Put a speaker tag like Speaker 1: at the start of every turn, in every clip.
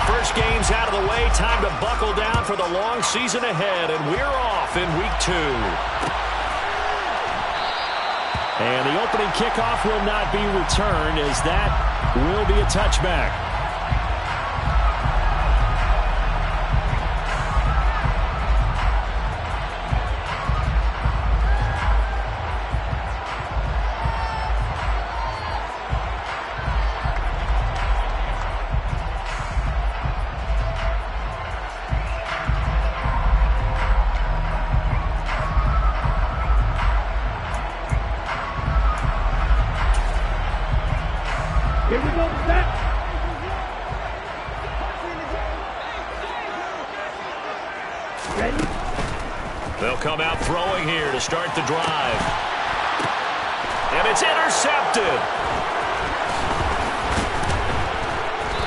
Speaker 1: first game's out of the way. Time to buckle down for the long season ahead, and we're off in week 2. And the opening kickoff will not be returned, as that will be a touchback. They'll come out throwing here to start the drive. And it's intercepted.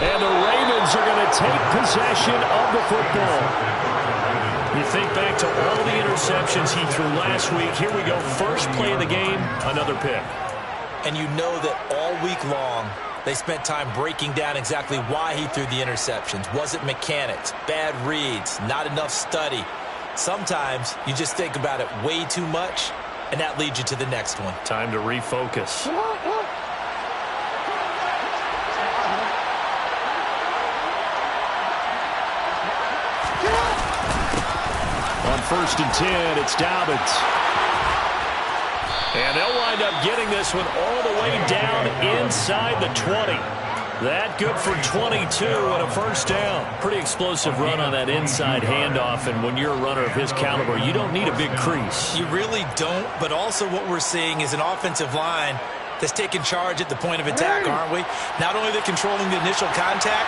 Speaker 1: And the Ravens are going to take possession of the football. You think back to all the interceptions he threw last week. Here we go. First play of the game, another pick.
Speaker 2: And you know that all week long, they spent time breaking down exactly why he threw the interceptions. Was it mechanics, bad reads, not enough study? Sometimes you just think about it way too much, and that leads you to the next one.
Speaker 1: Time to refocus. On 1st and 10, it's Dobbins. And they'll wind up getting this one all the way down inside the 20. That good for 22 and a first down. Pretty explosive run on that inside handoff, and when you're a runner of his caliber, you don't need a big crease.
Speaker 2: You really don't, but also what we're seeing is an offensive line that's taking charge at the point of attack, aren't we? Not only are they controlling the initial contact,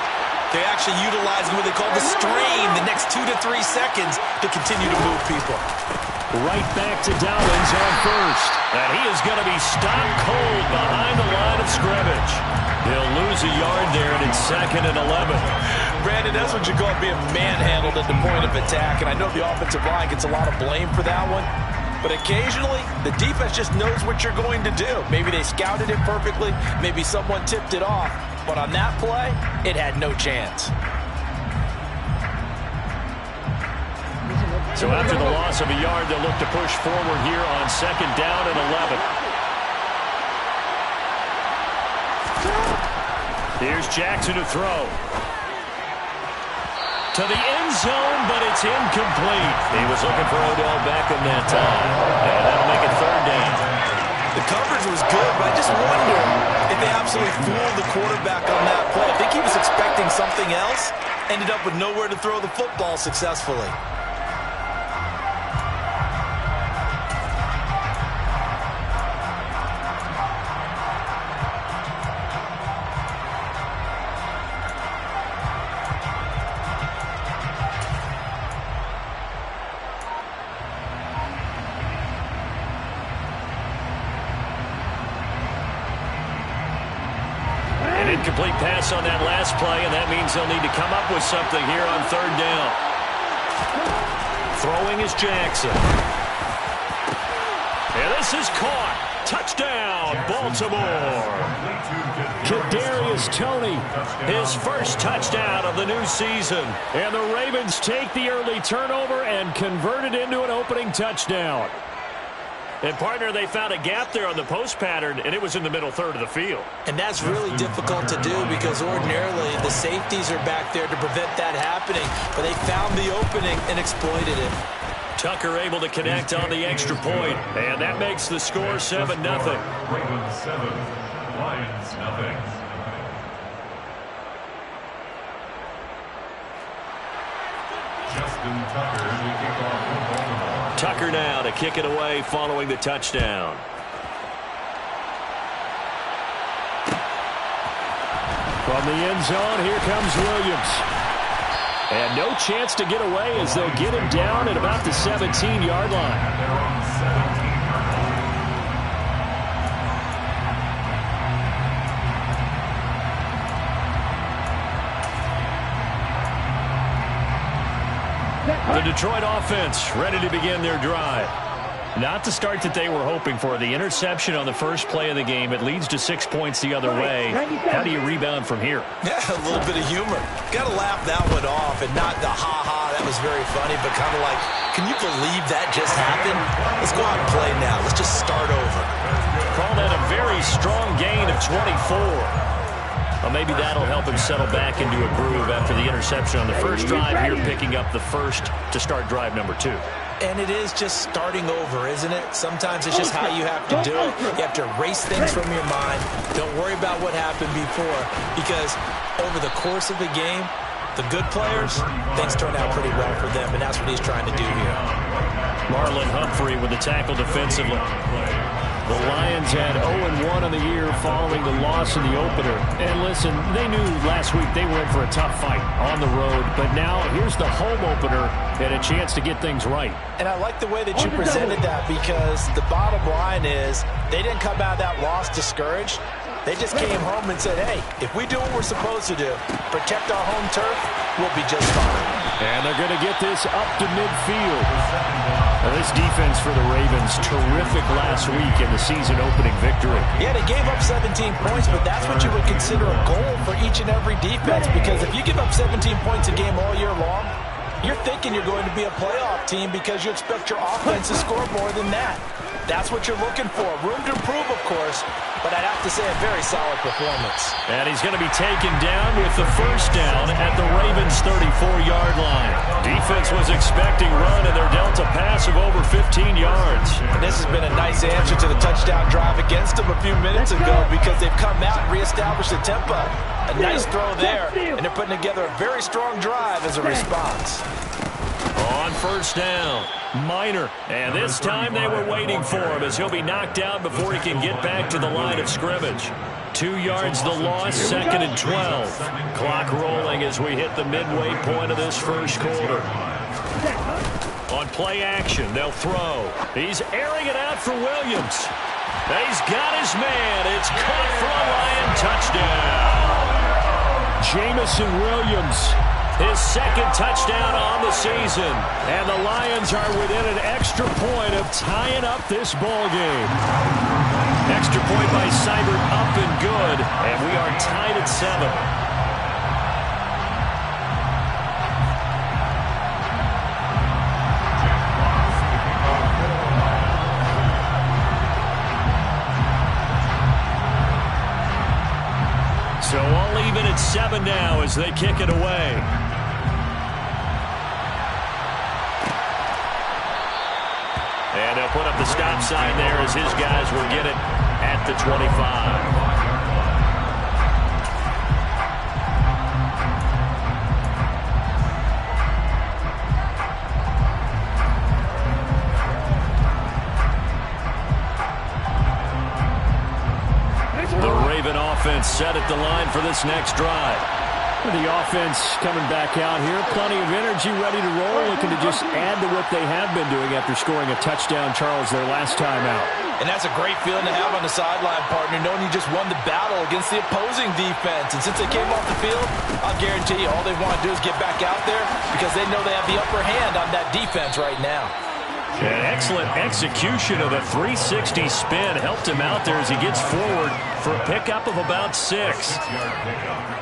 Speaker 2: they're actually utilizing what they call the strain the next 2 to 3 seconds to continue to move people.
Speaker 1: Right back to Dobbins on 1st. And he is going to be stopped cold behind the line of scrimmage. He'll lose a yard there, and it's 2nd and 11.
Speaker 2: Brandon, that's what you call being manhandled at the point of attack. And I know the offensive line gets a lot of blame for that one. But occasionally, the defense just knows what you're going to do. Maybe they scouted it perfectly. Maybe someone tipped it off. But on that play, it had no chance.
Speaker 1: So after the loss of a yard, they'll look to push forward here on 2nd down and 11. Here's Jackson to throw. To the end zone, but it's incomplete. He was looking for Odell Beckham that time. And that'll make it 3rd down.
Speaker 2: The coverage was good, but I just wonder if they absolutely fooled the quarterback on that play. I think he was expecting something else. Ended up with nowhere to throw the football successfully.
Speaker 1: Incomplete pass on that last play, and that means they'll need to come up with something here on 3rd down. Throwing is Jackson. And this is caught. Touchdown, Baltimore. Kadarius Toney, his first touchdown of the new season. And the Ravens take the early turnover and convert it into an opening touchdown. And, partner, they found a gap there on the post pattern, and it was in the middle third of the field.
Speaker 2: And that's really difficult to do because ordinarily the safeties are back there to prevent that happening. But they found the opening and exploited it.
Speaker 1: Tucker able to connect on the extra point, and that makes the score 7-0.
Speaker 3: Ravens 7, Lions nothing. Justin Tucker to kick off for Baltimore.
Speaker 1: Tucker now to kick it away following the touchdown. From the end zone, here comes Williams. And no chance to get away as they'll get him down at about the 17-yard line.
Speaker 3: They're on 17.
Speaker 1: The Detroit offense ready to begin their drive. Not the start that they were hoping for. The interception on the first play of the game, it leads to 6 points the other way. How do you rebound from here?
Speaker 2: Yeah, a little bit of humor. Got to laugh that one off, and not the ha-ha, that was very funny, but kind of like, can you believe that just happened? Let's go out and play now. Let's just start over.
Speaker 1: Call that a very strong gain of 24. Well, maybe that'll help him settle back into a groove after the interception on the first drive here, picking up the first to start drive number 2.
Speaker 2: And it is just starting over, isn't it? Sometimes it's just how you have to do it. You have to erase things from your mind. Don't worry about what happened before, because over the course of the game, the good players, things turn out pretty well for them, and that's what he's trying to do here.
Speaker 1: Marlon Humphrey with the tackle defensively. The Lions had 0-1 on the year following the loss in the opener. And listen, they knew last week they were in for a tough fight on the road. But now here's the home opener and a chance to get things right.
Speaker 2: And I like the way that you presented that, because the bottom line is they didn't come out of that loss discouraged. They just came home and said, hey, if we do what we're supposed to do, protect our home turf, we'll be just fine.
Speaker 1: And they're going to get this up to midfield. Now, this defense for the Ravens, terrific last week in the season-opening victory.
Speaker 2: Yeah, they gave up 17 points, but that's what you would consider a goal for each and every defense, because if you give up 17 points a game all year long, you're thinking you're going to be a playoff team because you expect your offense to score more than that. That's what you're looking for. Room to improve, of course, but I'd have to say a very solid performance.
Speaker 1: And he's going to be taken down with the first down at the Ravens' 34-yard line. Defense was expecting run, and they're dealt a pass of over 15 yards.
Speaker 2: And this has been a nice answer to the touchdown drive against them a few minutes ago, because they've come out and reestablished the tempo. A nice throw there, and they're putting together a very strong drive as a response.
Speaker 1: On first down, Minor. And this time they were waiting for him, as he'll be knocked out before he can get back to the line of scrimmage. 2 yards the loss, 2nd and 12. Clock rolling as we hit the midway point of this first quarter. On play action, they'll throw. He's airing it out for Williams. He's got his man. It's caught for a Lion touchdown. Jamison Williams, his 2nd touchdown on the season. And the Lions are within an extra point of tying up this ball game. Extra point by Seibert up and good. And we are tied at 7. So all even at 7 now as they kick it away. And they'll put up the stop sign there as his guys will get it at the 25. Offense set at the line for this next drive. The offense coming back out here. Plenty of energy, ready to roll, looking to just add to what they have been doing after scoring a touchdown, Charles, their last time out.
Speaker 2: And that's a great feeling to have on the sideline, partner, knowing you just won the battle against the opposing defense. And since they came off the field, I'll guarantee you all they want to do is get back out there, because they know they have the upper hand on that defense right now.
Speaker 1: An excellent execution of a 360 spin helped him out there as he gets forward for a pickup of about 6.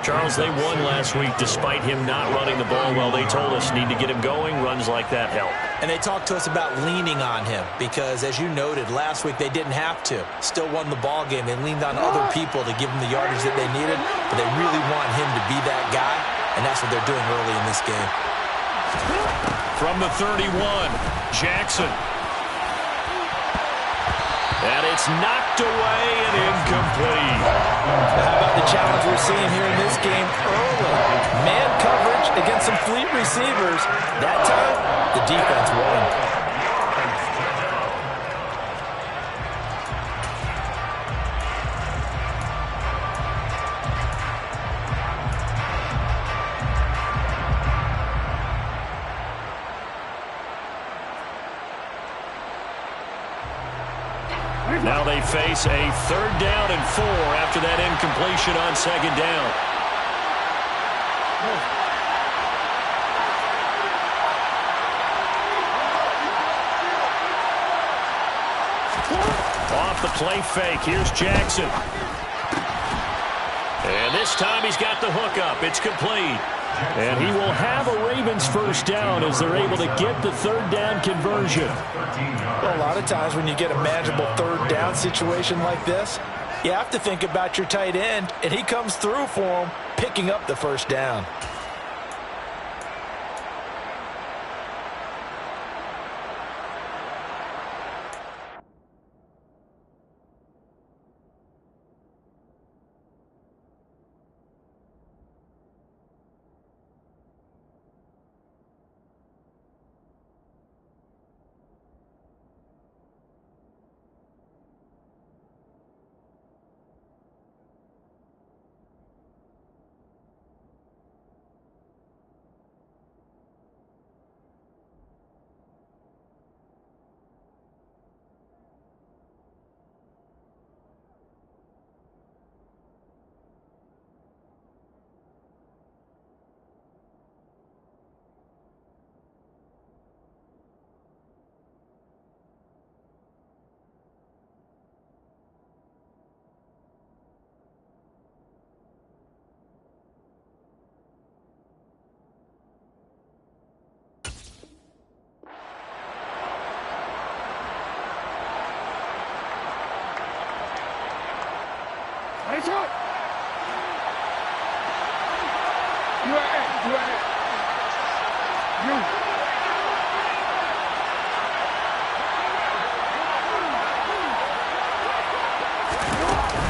Speaker 1: Charles, they won last week despite him not running the ball well. They told us need to get him going. Runs like that help.
Speaker 2: And they talked to us about leaning on him because, as you noted, last week they didn't have to. Still won the ball game. They leaned on other people to give them the yardage that they needed, but they really want him to be that guy, and that's what they're doing early in this game.
Speaker 1: From the 31, Jackson. And it's knocked away and incomplete.
Speaker 2: How about the challenge we're seeing here in this game early? Man coverage against some fleet receivers. That time, the defense won.
Speaker 1: Now they face a 3rd down and 4 after that incompletion on 2nd down. Play fake. Here's Jackson. And this time he's got the hook up. It's complete. And he will have a Ravens first down as they're able to get the third down conversion.
Speaker 2: Well, a lot of times when you get a manageable third down situation like this, you have to think about your tight end, and he comes through for him, picking up the first down.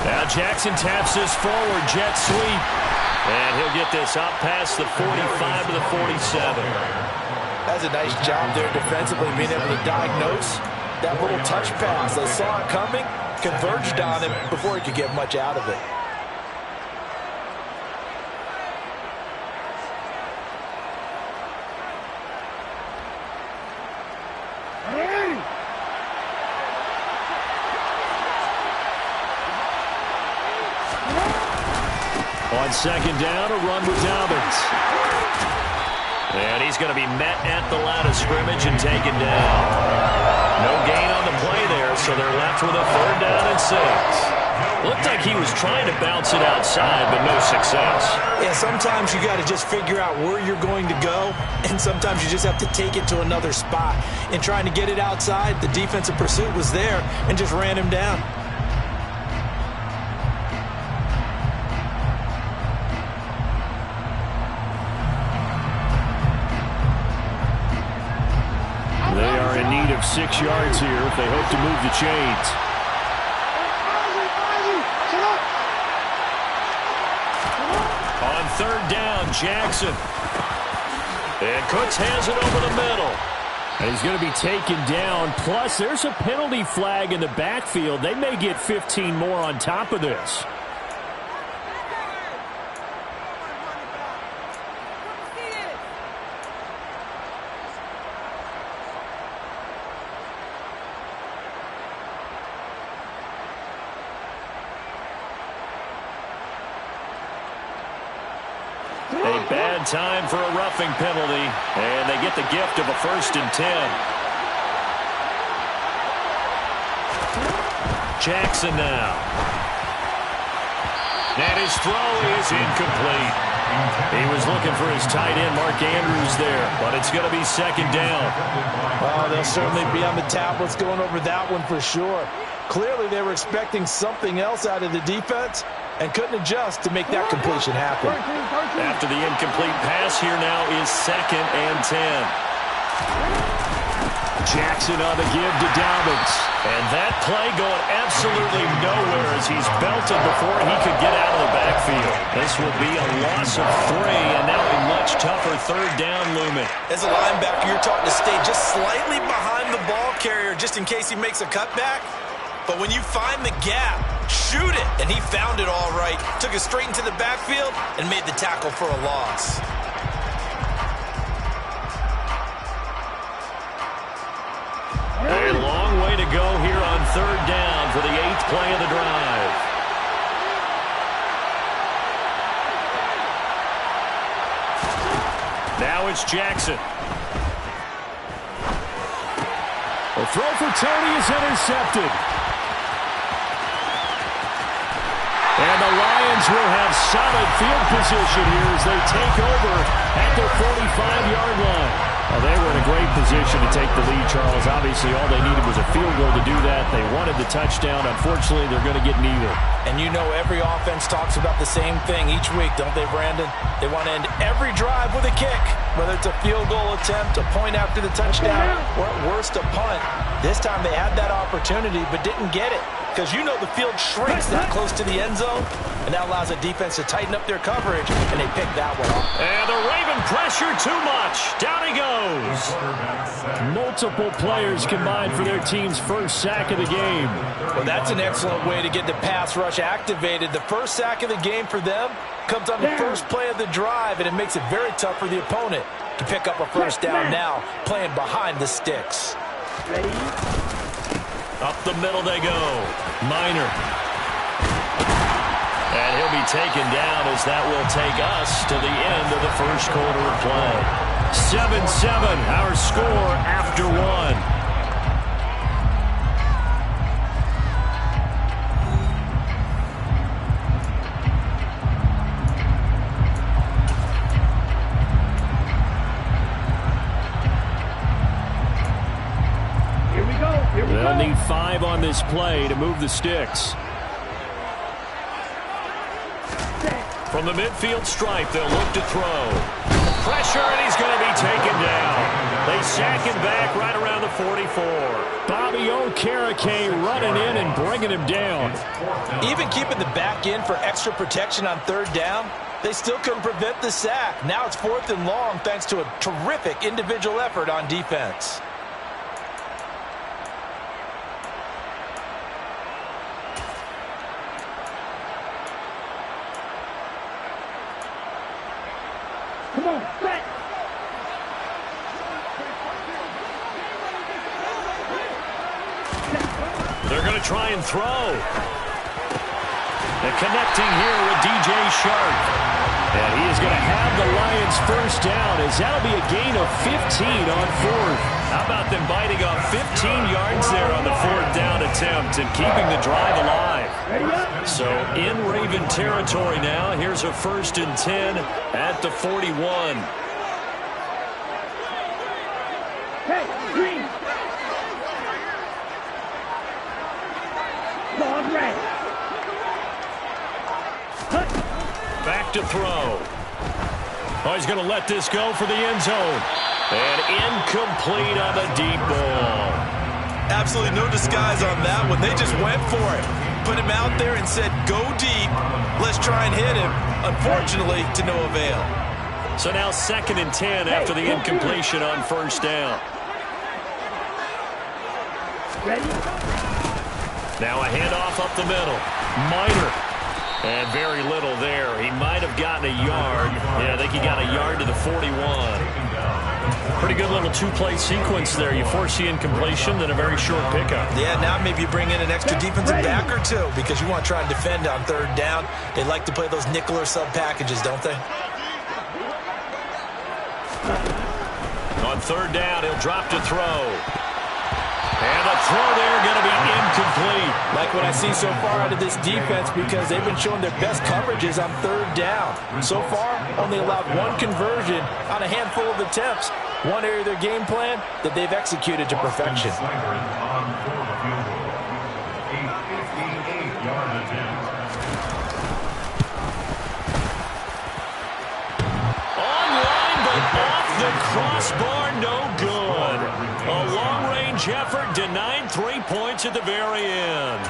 Speaker 1: Now Jackson taps this forward, jet sweep. And he'll get this up past the 45 to the 47.
Speaker 2: That's a nice job there defensively, being able to diagnose that little touch pass. They saw it coming, converged on him before he could get much out of it.
Speaker 1: On second down, a run with Dobbins. And he's going to be met at the line of scrimmage and taken down. No gain on the play there, so they're left with a third down and 6. Looked like he was trying to bounce it outside, but no success.
Speaker 2: Yeah, sometimes you got to just figure out where you're going to go, and sometimes you just have to take it to another spot. In trying to get it outside, the defensive pursuit was there and just ran him down.
Speaker 1: They are in need of 6 yards here if they hope to move the chains. On third down, Jackson. And Cooks has it over the middle. And he's going to be taken down. Plus, there's a penalty flag in the backfield. They may get 15 more on top of this. A bad time for a roughing penalty, and they get the gift of a 1st and 10. Jackson now. And his throw is incomplete. He was looking for his tight end, Mark Andrews, there, but it's going to be second down.
Speaker 2: Oh, they'll certainly be on the tablets going over that one for sure. Clearly, they were expecting something else out of the defense and couldn't adjust to make that completion happen.
Speaker 1: After the incomplete pass, here now is 2nd and 10. Jackson on the give to Dobbins. And that play going absolutely nowhere as he's belted before he could get out of the backfield. This will be a loss of 3, and now a much tougher third down looming.
Speaker 2: As a linebacker, you're taught to stay just slightly behind the ball carrier just in case he makes a cutback. But when you find the gap, shoot it. And he found it all right. Took it straight into the backfield and made the tackle for a loss.
Speaker 1: A long way to go here on third down for the 8th play of the drive. Now it's Jackson. The throw for Tony is intercepted. And the Lions will have solid field position here as they take over at their 45-yard line. Well, they were in a great position to take the lead, Charles. Obviously, all they needed was a field goal to do that. They wanted the touchdown. Unfortunately, they're going to get neither.
Speaker 2: And you know every offense talks about the same thing each week, don't they, Brandon? They want to end every drive with a kick, whether it's a field goal attempt, a point after the touchdown, or at worst, a punt. This time they had that opportunity but didn't get it, because you know the field shrinks that close to the end zone, and that allows the defense to tighten up their coverage, and they pick that one off.
Speaker 1: And the Raven pressure too much. Down he goes. Multiple players combined for their team's first sack of the game.
Speaker 2: Well, that's an excellent way to get the pass rush activated. The first sack of the game for them comes on the first play of the drive, and it makes it very tough for the opponent to pick up a first down now, playing behind the sticks.
Speaker 4: Ready?
Speaker 1: Up the middle they go. Minor. And he'll be taken down as that will take us to the end of the first quarter of play. 7-7, our score after one. They'll need 5 on this play to move the sticks. From the midfield stripe, they'll look to throw. Pressure, and he's going to be taken down. They sack him back right around the 44. Bobby Okereke running in and bringing him down.
Speaker 2: Even keeping the back in for extra protection on third down, they still couldn't prevent the sack. Now it's 4th and long thanks to a terrific individual effort on defense.
Speaker 4: Come on, back.
Speaker 1: They're going to try and throw. And connecting here with DJ Shark. And he is going to have the Lions first down as that'll be a gain of 15 on 4th. How about them biting off 15 yards there on the 4th down attempt and keeping the drive alive? So in Raven territory now, here's a 1st and 10 at the 41.
Speaker 4: Hey, green. Long red.
Speaker 1: Back to throw. Oh, he's going to let this go for the end zone. And incomplete on the deep ball.
Speaker 2: Absolutely no disguise on that one. They just went for it. Put him out there and said, go deep. Let's try and hit him. Unfortunately, to no avail.
Speaker 1: So now 2nd and 10 after the incompletion on 1st down.
Speaker 4: Ready?
Speaker 1: Now a handoff up the middle. Minor. And very little there. He might have gotten a yard. Yeah, I think he got a yard to the 41. Pretty good little 2-play sequence there. You force the incompletion, then a very short pickup.
Speaker 2: Yeah, now maybe you bring in an extra defensive back or two because you want to try and defend on 3rd down. They like to play those nickel or sub packages, don't they?
Speaker 1: On 3rd down, he'll drop to throw. And the throw there going to be incomplete.
Speaker 2: Like what I see so far out of this defense because they've been showing their best coverages on 3rd down. So far, only allowed 1 conversion on a handful of attempts. One area of their game plan that they've executed to perfection.
Speaker 1: Online, but off the crossbar, no good. A long-range effort denied 3 points at the very end.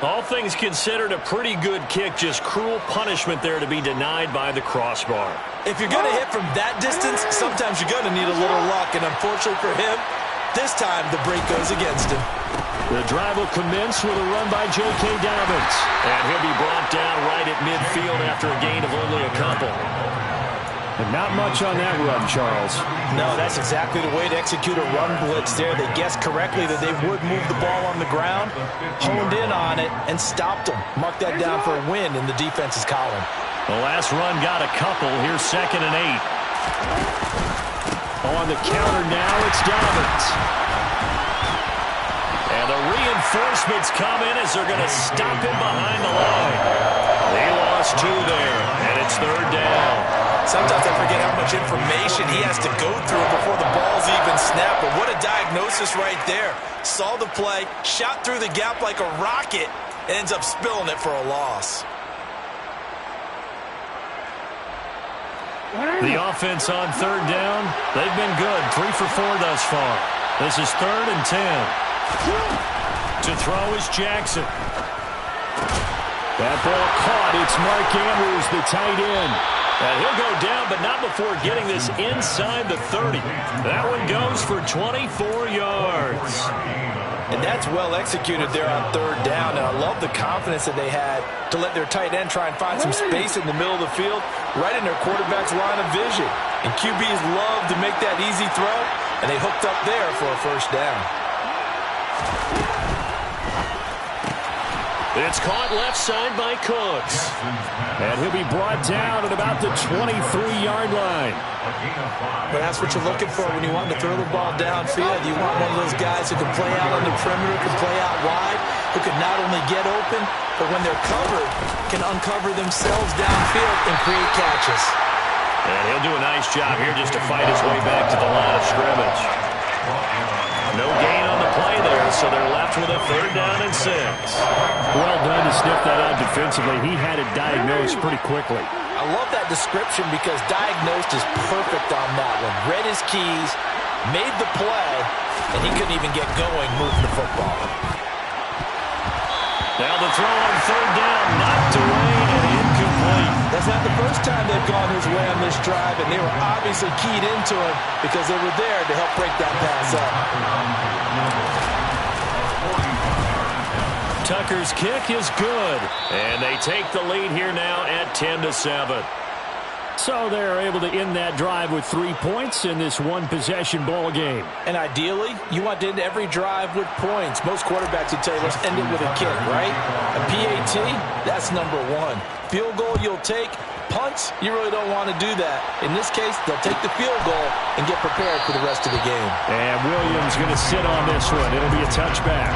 Speaker 1: All things considered, a pretty good kick, just cruel punishment there to be denied by the crossbar.
Speaker 2: If you're going to hit from that distance, sometimes you're going to need a little luck, and unfortunately for him, this time the break goes against him.
Speaker 1: The drive will commence with a run by J.K. Dobbins. And he'll be brought down right at midfield after a gain of only a couple. And not much on that run, Charles.
Speaker 2: No, that's exactly the way to execute a run blitz there. They guessed correctly that they would move the ball on the ground, honed in on it, and stopped them. Mark that down for a win in the defense's column.
Speaker 1: The last run got a couple. Here's 2nd and 8. On the counter now, it's Dobbins. And the reinforcements come in as they're going to stop him behind the line. They lost 2 there, and it's 3rd down.
Speaker 2: Sometimes I forget how much information he has to go through before the ball's even snapped. But what a diagnosis right there. Saw the play, shot through the gap like a rocket, and ends up spilling it for a loss.
Speaker 1: The offense on 3rd down, they've been good. 3 for 4 thus far. This is 3rd and 10. To throw is Jackson. That ball caught. It's Mark Andrews, the tight end. And he'll go down, but not before getting this inside the 30. That one goes for 24 yards.
Speaker 2: And that's well executed there on 3rd down. And I love the confidence that they had to let their tight end try and find some space in the middle of the field, right in their quarterback's line of vision. And QBs love to make that easy throw, and they hooked up there for a 1st down.
Speaker 1: It's caught left side by Cooks. And he'll be brought down at about the 23-yard line.
Speaker 2: But that's what you're looking for when you want to throw the ball downfield. You want one of those guys who can play out on the perimeter, can play out wide, who can not only get open, but when they're covered, can uncover themselves downfield and create catches.
Speaker 1: And he'll do a nice job here just to fight his way back to the line of scrimmage. No gain on the play there, so they're left with a 3rd down and 6.
Speaker 5: Well done to sniff that out defensively. He had it diagnosed pretty quickly.
Speaker 2: I love that description because diagnosed is perfect on that one. Read his keys, made the play, and he couldn't even get going moving the football.
Speaker 1: Now the throw on 3rd down, knocked away and incomplete.
Speaker 2: That's not the first time they've gone his way on this drive, and they were obviously keyed into him because they were there to help break that pass up.
Speaker 1: Tucker's kick is good, and they take the lead here now at 10-7.
Speaker 5: So they're able to end that drive with 3 points in this one-possession ball game.
Speaker 2: And ideally, you want to end every drive with points. Most quarterbacks would tell you, let's end it with a kick, right? A PAT, that's number 1. Field goal you'll take. Punts, you really don't want to do that. In this case, they'll take the field goal and get prepared for the rest of the game.
Speaker 5: And Williams going to sit on this one. It'll be a touchback.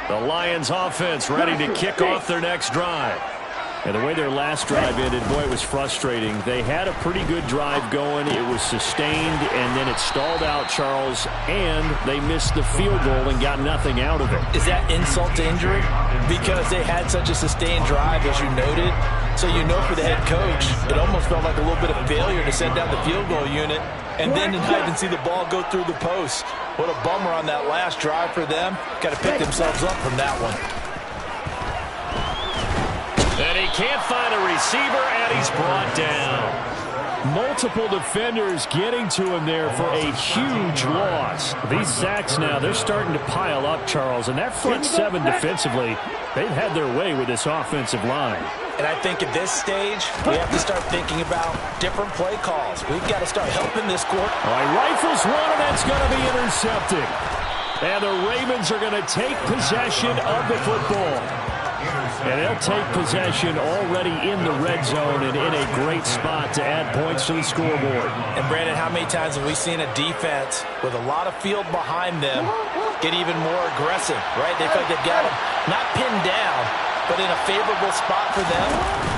Speaker 1: The Lions offense ready to kick off their next drive.
Speaker 5: And the way their last drive ended, boy, it was frustrating. They had a pretty good drive going. It was sustained, and then it stalled out, Charles, and they missed the field goal and got nothing out of it.
Speaker 2: Is that insult to injury? Because they had such a sustained drive, as you noted. So you know for the head coach, it almost felt like a little bit of failure to send down the field goal unit and then not even see the ball go through the post. What a bummer on that last drive for them. Got to pick themselves up from that one.
Speaker 1: And he can't find a receiver, and he's brought down.
Speaker 5: Multiple defenders getting to him there for a huge loss. These sacks now, they're starting to pile up, Charles. And that front 7 defensively, they've had their way with this offensive line.
Speaker 2: And I think at this stage, we have to start thinking about different play calls. We've got to start helping this quarter.
Speaker 5: All right, rifles one, and that's going to be intercepted. And the Ravens are going to take possession of the football. And they'll take possession already in the red zone and in a great spot to add points to the scoreboard.
Speaker 2: And, Brandon, how many times have we seen a defense with a lot of field behind them get even more aggressive, right? They feel like they've got them not pinned down, but in a favorable spot for them,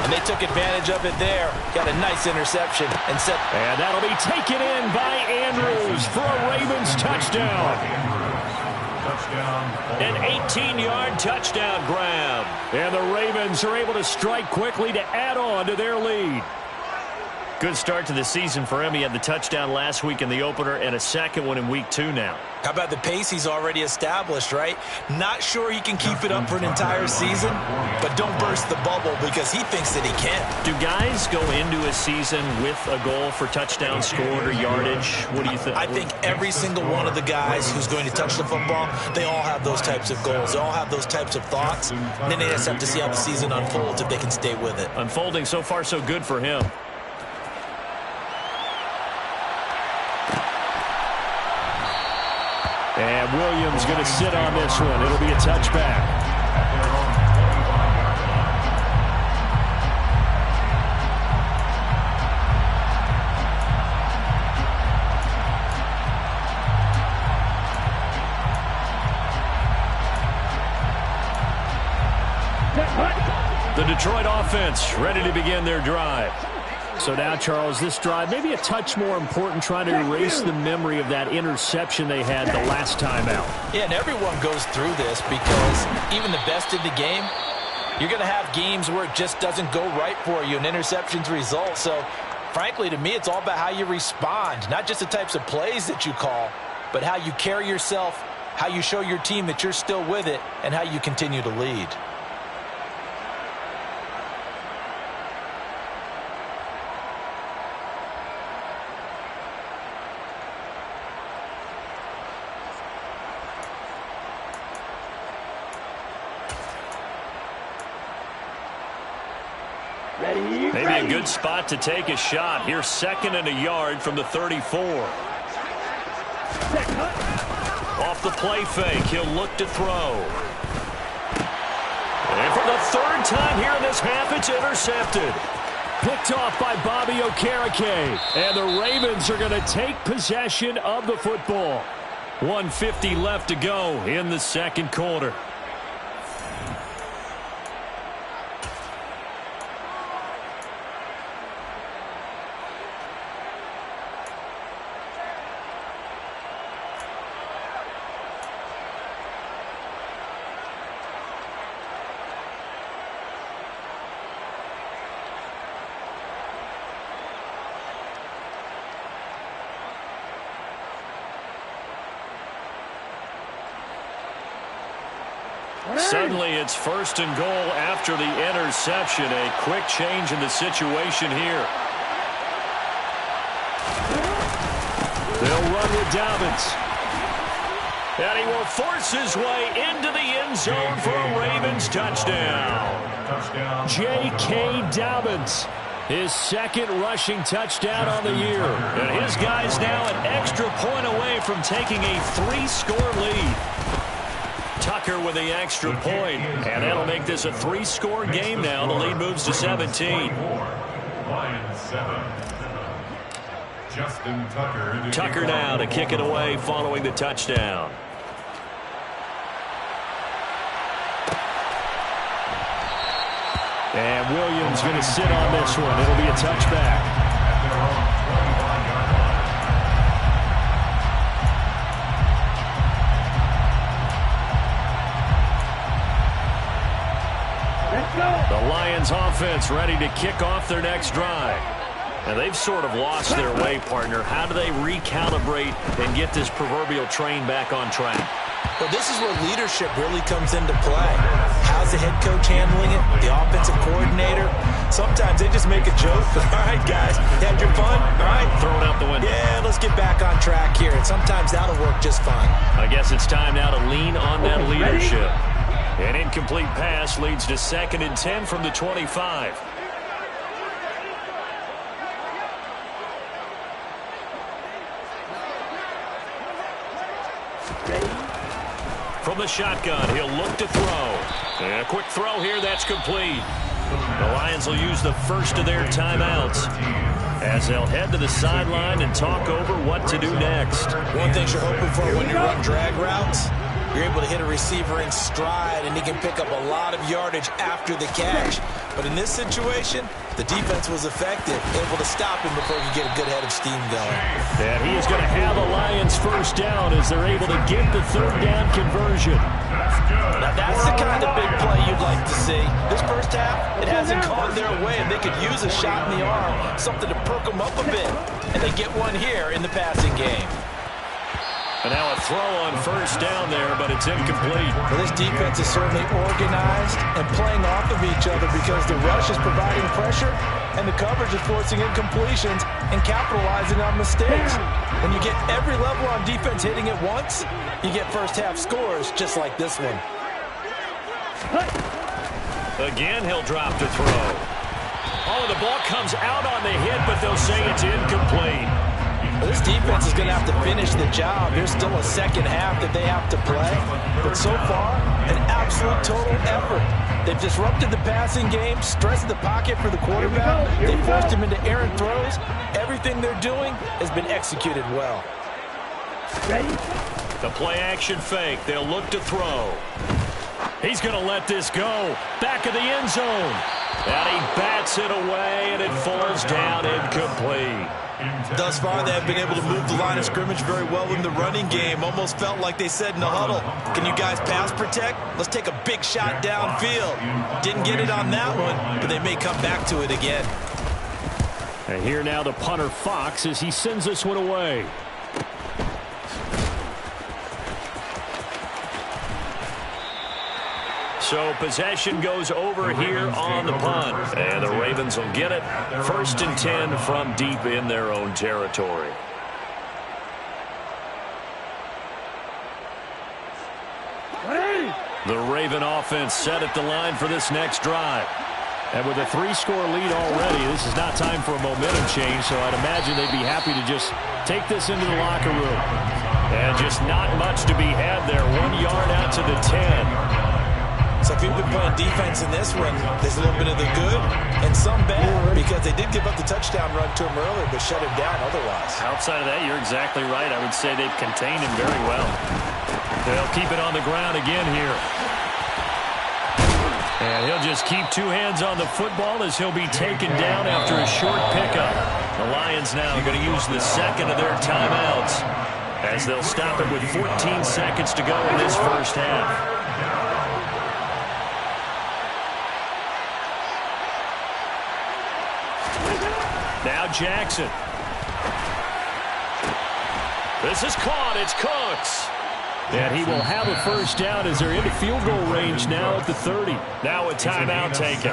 Speaker 2: and they took advantage of it there. Got a nice interception and set.
Speaker 5: And that'll be taken in by Andrews for a Ravens touchdown.
Speaker 1: An 18-yard touchdown grab.
Speaker 5: And the Ravens are able to strike quickly to add on to their lead.
Speaker 1: Good start to the season for him. He had the touchdown last week in the opener and a second one in week 2 now.
Speaker 2: How about the pace he's already established, right? Not sure he can keep it up for an entire season, but don't burst the bubble because he thinks that he can.
Speaker 1: Do guys go into a season with a goal for touchdown scored or yardage? What do you think?
Speaker 2: I think every single one of the guys who's going to touch the football, they all have those types of goals. They all have those types of thoughts. And then they just have to see how the season unfolds if they can stay with it.
Speaker 1: Unfolding so far so good for him.
Speaker 5: And Williams going to sit on this one. It'll be a touchback. The Detroit offense ready to begin their drive. So now, Charles, this drive maybe a touch more important, trying to erase the memory of that interception they had the last time out.
Speaker 2: Yeah, and everyone goes through this because even the best in the game, you're going to have games where it just doesn't go right for you, and interceptions result. So, frankly, to me, it's all about how you respond, not just the types of plays that you call, but how you carry yourself, how you show your team that you're still with it, and how you continue to lead.
Speaker 1: Maybe a good spot to take a shot. Here's 2nd and a yard from the 34. Off the play fake, he'll look to throw. And for the 3rd time here in this half, it's intercepted.
Speaker 5: Picked off by Bobby Okereke. And the Ravens are going to take possession of the football.
Speaker 1: 1:50 left to go in the 2nd quarter. Suddenly it's 1st and goal after the interception. A quick change in the situation here.
Speaker 5: They'll run with Dobbins.
Speaker 1: And he will force his way into the end zone for a Ravens touchdown.
Speaker 5: J.K. Dobbins, his 2nd rushing touchdown on the year.
Speaker 1: And his guy's now an extra point away from taking a 3-score lead. Tucker with the extra point, and that'll make this a 3-score game now. The lead moves to 17.
Speaker 3: Lions 7. Justin Tucker.
Speaker 1: Tucker now to kick it away following the touchdown.
Speaker 5: And Williams going to sit on this one. It'll be a touchback.
Speaker 1: The Lions offense ready to kick off their next drive. And they've sort of lost their way, partner. How do they recalibrate and get this proverbial train back on track?
Speaker 2: Well, this is where leadership really comes into play. How's the head coach handling it? The offensive coordinator? Sometimes they just make a joke. All right, guys, you had your fun? All right,
Speaker 1: throw it out the window.
Speaker 2: Yeah, let's get back on track here. And sometimes that'll work just fine.
Speaker 1: I guess it's time now to lean on that leadership. An incomplete pass leads to 2nd and 10 from the 25. From the shotgun, he'll look to throw. And a quick throw here, that's complete. The Lions will use the first of their timeouts as they'll head to the sideline and talk over what to do next.
Speaker 2: One thing you're hoping for when you run drag routes, you're able to hit a receiver in stride, and he can pick up a lot of yardage after the catch. But in this situation, the defense was effective, able to stop him before he could get a good head of steam going.
Speaker 5: And he is going to have the Lions 1st down as they're able to get the 3rd down conversion.
Speaker 2: Now that's the kind of big play you'd like to see. This 1st half, it hasn't gone their way, and they could use a shot in the arm, something to perk them up a bit. And they get one here in the passing game.
Speaker 1: And now a throw on 1st down there, but it's incomplete.
Speaker 2: Well, this defense is certainly organized and playing off of each other because the rush is providing pressure and the coverage is forcing incompletions and capitalizing on mistakes. When you get every level on defense hitting it once, you get 1st half scores just like this one.
Speaker 1: Again, he'll drop to throw. Oh, the ball comes out on the hit, but they'll say it's incomplete.
Speaker 2: Well, this defense is going to have to finish the job. There's still a second half that they have to play. But so far, an absolute total effort. They've disrupted the passing game, stressed the pocket for the quarterback. They forced him into errant throws. Everything they're doing has been executed well.
Speaker 4: Ready?
Speaker 1: The play-action fake. They'll look to throw. He's going to let this go. Back of the end zone. And he bats it away, and it falls down incomplete.
Speaker 2: Thus far, they have been able to move the line of scrimmage very well in the running game. Almost felt like they said in the huddle, can you guys pass protect? Let's take a big shot downfield. Didn't get it on that one, but they may come back to it again.
Speaker 5: And here now the punter Fox as he sends this one away.
Speaker 1: So possession goes over here on the punt. And the Ravens will get it. 1st and 10 from deep in their own territory. The Raven offense set at the line for this next drive. And with a 3-score lead already, this is not time for a momentum change, so I'd imagine they'd be happy to just take this into the locker room. And just not much to be had there. 1 yard out to the 10.
Speaker 2: So if you've been playing defense in this one, there's a little bit of the good and some bad because they did give up the touchdown run to him earlier but shut him down otherwise.
Speaker 1: Outside of that, you're exactly right. I would say they've contained him very well. They'll keep it on the ground again here. And he'll just keep 2 hands on the football as he'll be taken down after a short pickup. The Lions now going to use the second of their timeouts as they'll stop it with 14 seconds to go in this first half. Now Jackson. This is caught. It's Cooks.
Speaker 5: And he will have a first down as they're into field goal range now at the 30.
Speaker 1: Now a timeout taken.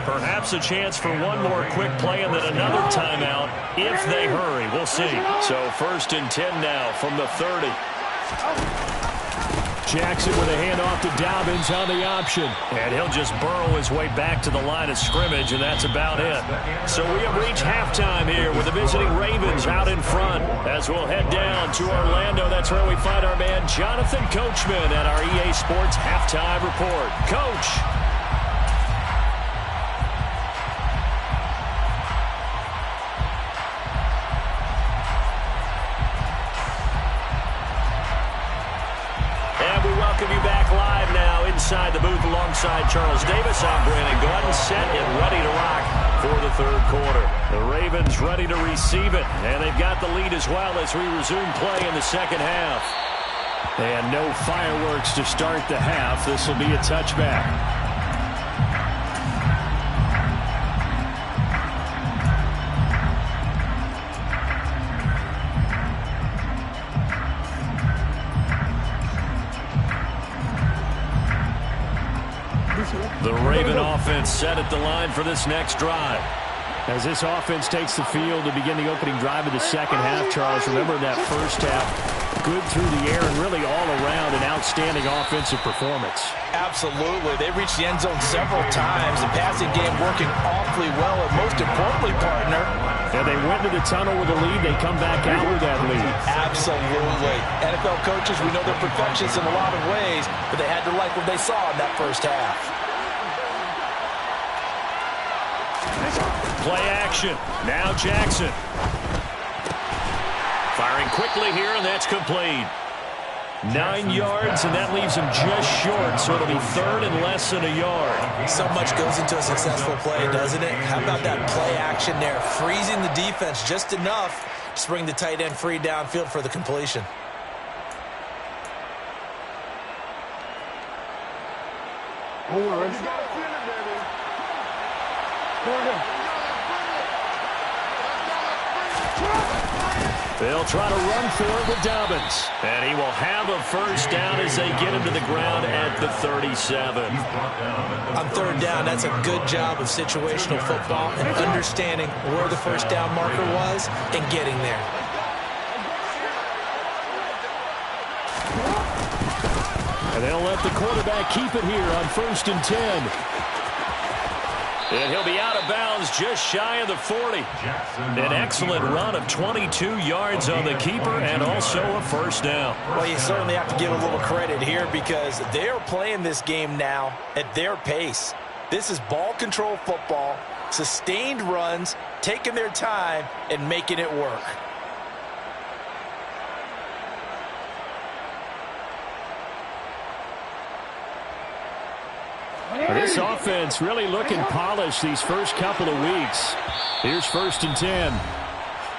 Speaker 1: Perhaps a chance for one more quick play and then another timeout if they hurry. We'll see. So 1st and 10 now from the 30.
Speaker 5: Jackson with a handoff to Dobbins on the option.
Speaker 1: And he'll just burrow his way back to the line of scrimmage, and that's about it. So we have reached halftime here with the visiting Ravens out in front. As we'll head down to Orlando, that's where we find our man Jonathan Coachman at our EA Sports Halftime Report. Coach. Welcome you back live now inside the booth alongside Charles Davis. I'm Brandon Gordon, set and ready to rock for the 3rd quarter. The Ravens ready to receive it, and they've got the lead as well as we resume play in the second half.
Speaker 5: And no fireworks to start the half. This will be a touchback.
Speaker 1: The Raven offense set at the line for this next drive.
Speaker 5: As this offense takes the field to begin the opening drive of the second half, Charles, remember that first half, good through the air and really all around an outstanding offensive performance.
Speaker 2: Absolutely. They reached the end zone several times. The passing game working awfully well, and most importantly, partner,
Speaker 5: and they went to the tunnel with a lead. They come back out with that lead.
Speaker 2: Absolutely. NFL coaches, we know they're perfectionists in a lot of ways, but they had to like what they saw in that first half.
Speaker 1: Play action. Now Jackson. Firing quickly here, and that's complete. 9 yards, and that leaves him just short, so it'll be 3rd and less than a yard.
Speaker 2: So much goes into a successful play, doesn't it? How about that play action there? Freezing the defense just enough to bring the tight end free downfield for the completion.
Speaker 4: Hold on, Reggie. Go ahead.
Speaker 1: They'll try to run for it with Dobbins. And he will have a first down as they get him to the ground at the 37.
Speaker 2: On 3rd down, that's a good job of situational football and understanding where the first down marker was and getting there.
Speaker 5: And they'll let the quarterback keep it here on 1st and 10.
Speaker 1: And he'll be out of bounds just shy of the 40. An excellent run of 22 yards on the keeper and also a first down.
Speaker 2: Well, you certainly have to give a little credit here because they're playing this game now at their pace. This is ball control football, sustained runs, taking their time, and making it work.
Speaker 5: This offense really looking polished these first couple of weeks. Here's 1st and 10.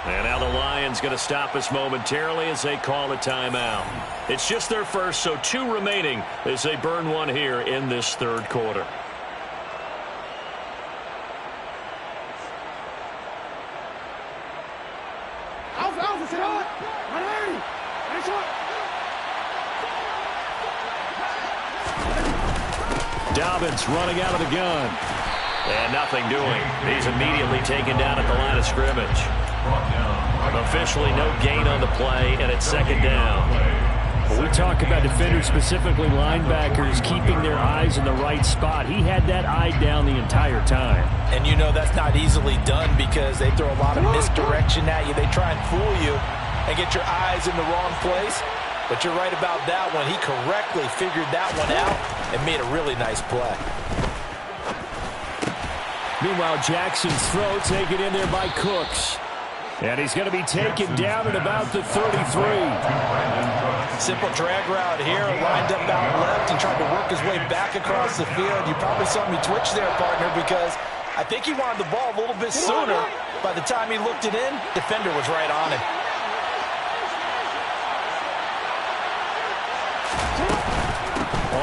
Speaker 1: And now the Lions going to stop us momentarily as they call a timeout. It's just their first, so 2 remaining as they burn one here in this 3rd quarter.
Speaker 5: Dobbins running out of the gun.
Speaker 1: And nothing doing. He's immediately taken down at the line of scrimmage. Officially no gain on the play, and it's 2nd down.
Speaker 5: When we talk about defenders, specifically linebackers, keeping their eyes in the right spot, he had that eye down the entire time.
Speaker 2: And you know that's not easily done because they throw a lot of misdirection at you. They try and fool you and get your eyes in the wrong place. But you're right about that one. He correctly figured that one out and made a really nice play.
Speaker 5: Meanwhile, Jackson's throw taken in there by Cooks. And he's going to be taken down at about the 33.
Speaker 2: Simple drag route here, lined up out left and tried to work his way back across the field. You probably saw me twitch there, partner, because I think he wanted the ball a little bit sooner. By the time he looked it in, defender was right on him.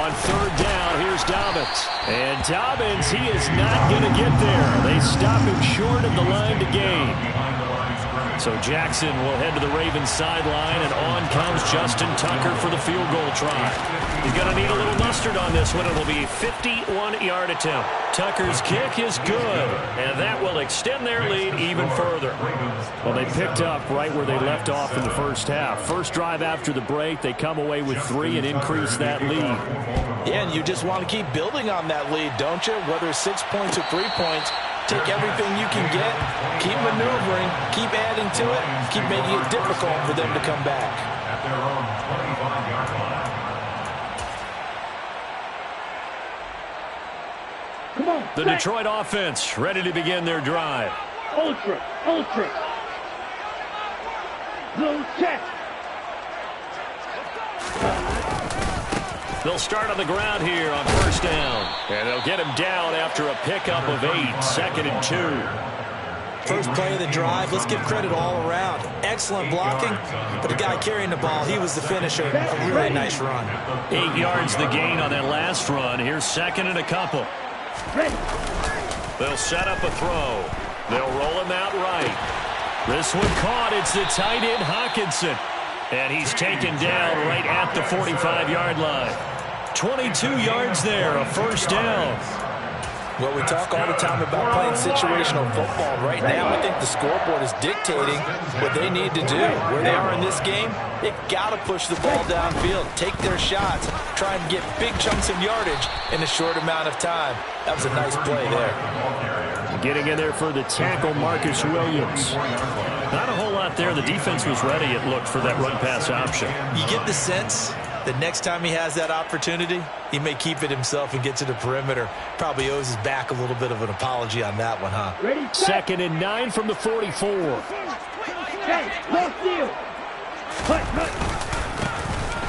Speaker 5: On 3rd down, here's Dobbins. And Dobbins, he is not going to get there. They stop him short of the line to gain. So Jackson will head to the Ravens sideline, and on comes Justin Tucker for the field goal try. He's going to need a little mustard on this one. It will be a 51-yard attempt. Tucker's kick is good, and that will extend their lead even further. Well, they picked up right where they left off in the first half. First drive after the break, they come away with 3 and increase that lead.
Speaker 2: Yeah, and you just want to keep building on that lead, don't you? Whether it's 6 points or 3 points, take everything you can get, keep maneuvering, keep adding to it, keep making it difficult for them to come back.
Speaker 3: At their own 25-yard line.
Speaker 4: Come on.
Speaker 1: The Detroit offense ready to begin their drive.
Speaker 4: Ultra. Low check.
Speaker 1: They'll start on the ground here on 1st down. And they'll get him down after a pickup of 8, 2nd and 2.
Speaker 2: First play of the drive, let's give credit all around. Excellent blocking, but the guy carrying the ball, he was the finisher. A really nice run.
Speaker 1: 8 yards the gain on that last run. Here's 2nd and a couple. They'll set up a throw. They'll roll him out right. This one caught. It's the tight end Hawkinson. And he's taken down right at the 45-yard line. 22 yards there, a first down.
Speaker 2: Well, we talk all the time about playing situational football. Right now, I think the scoreboard is dictating what they need to do. Where they are in this game, they've got to push the ball downfield, take their shots, try and get big chunks of yardage in a short amount of time. That was a nice play there.
Speaker 5: Getting in there for the tackle, Marcus Williams.
Speaker 1: Not a whole lot there. The defense was ready, it looked, for that run-pass option.
Speaker 2: You get the sense that next time he has that opportunity, he may keep it himself and get to the perimeter. Probably owes his back a little bit of an apology on that one, huh?
Speaker 5: 2nd and 9 from the 44.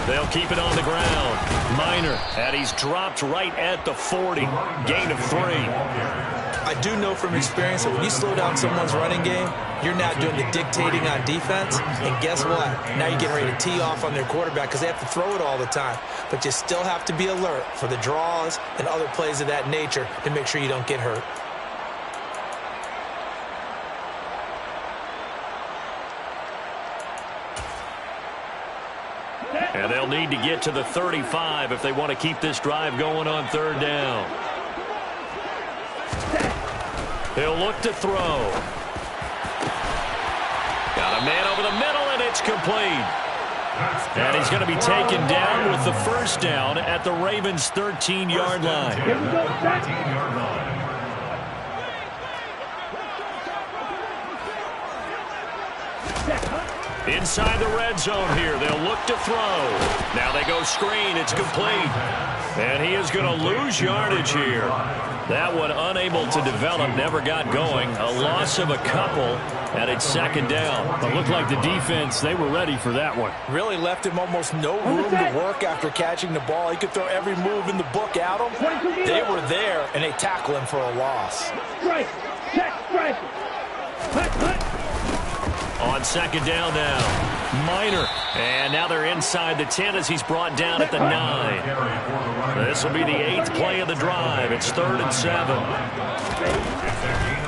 Speaker 1: They'll keep it on the ground. Minor, and he's dropped right at the 40. Gain of 3.
Speaker 2: I do know from experience that when you slow down someone's running game, you're not doing the dictating on defense. And guess what? Now you're getting ready to tee off on their quarterback because they have to throw it all the time. But you still have to be alert for the draws and other plays of that nature to make sure you don't get hurt.
Speaker 1: And they'll need to get to the 35 if they want to keep this drive going on 3rd down. He'll look to throw. Got a man over the middle, and it's complete. And he's going to be taken down with the first down at the Ravens' 13-yard line. Inside the red zone here. They'll look to throw. Now they go screen. It's complete. And he is going to lose yardage here. That one unable to develop, never got going. A loss of a couple, and it's second down.
Speaker 5: It looked like the defense, they were ready for that one.
Speaker 2: Really left him almost no room to work after catching the ball. He could throw every move in the book at him. They were there, and they tackle him for a loss.
Speaker 1: On second down now, Minor. And now they're inside the 10 as he's brought down at the 9. This will be the 8th play of the drive. It's 3rd and 7.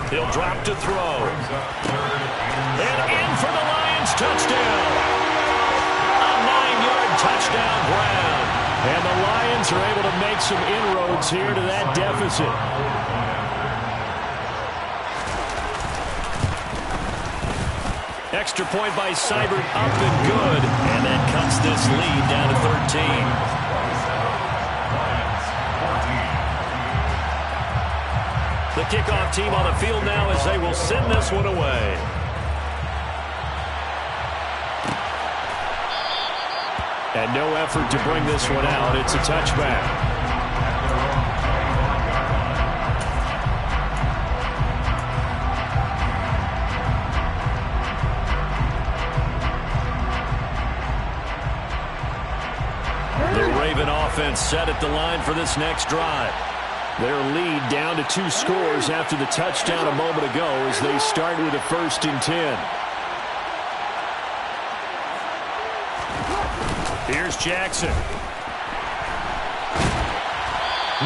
Speaker 1: He'll drop to throw. And in for the Lions, touchdown. A 9-yard touchdown grab.
Speaker 5: And the Lions are able to make some inroads here to that deficit.
Speaker 1: Extra point by Seibert, up and good. And that cuts this lead down to 13. The kickoff team on the field now as they will send this one away.
Speaker 5: And no effort to bring this one out. It's a touchback.
Speaker 1: Offense set at the line for this next drive.
Speaker 5: Their lead down to 2 scores after the touchdown a moment ago as they start with a 1st and 10.
Speaker 1: Here's Jackson.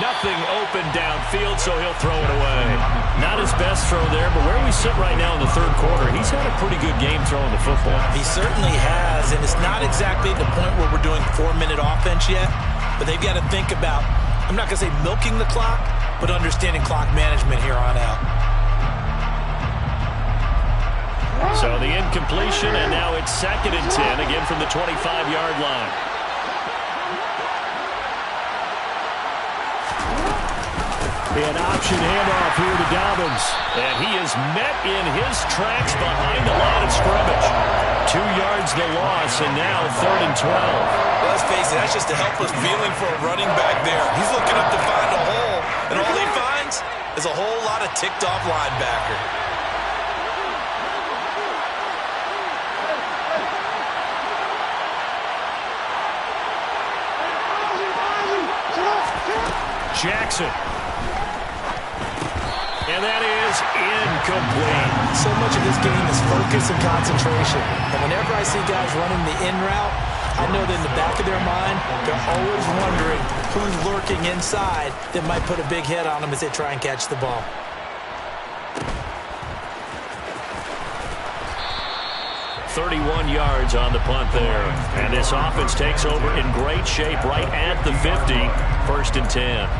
Speaker 1: Nothing open downfield, so he'll throw it away. Not his best throw there, but where we sit right now in the 3rd quarter, he's had a pretty good game throwing the football.
Speaker 2: He certainly has, and it's not exactly the point where we're doing 4-minute offense yet, but they've got to think about, I'm not going to say milking the clock, but understanding clock management here on out.
Speaker 1: So the incompletion, and now it's 2nd and 10, again from the 25-yard line.
Speaker 5: An option handoff here to Dobbins.
Speaker 1: And he is met in his tracks behind the line of scrimmage. 2 yards the loss, and now 3rd and 12.
Speaker 2: Let's face it, that's just a helpless feeling for a running back there. He's looking up to find a hole, and all he finds is a whole lot of ticked-off linebacker.
Speaker 1: Jackson. And that is incomplete.
Speaker 2: So much of this game is focus and concentration. And whenever I see guys running the in route, I know that in the back of their mind, they're always wondering who's lurking inside that might put a big hit on them as they try and catch the ball.
Speaker 1: .31 yards on the punt there. And this offense takes over in great shape right at the 50. 1st and 10.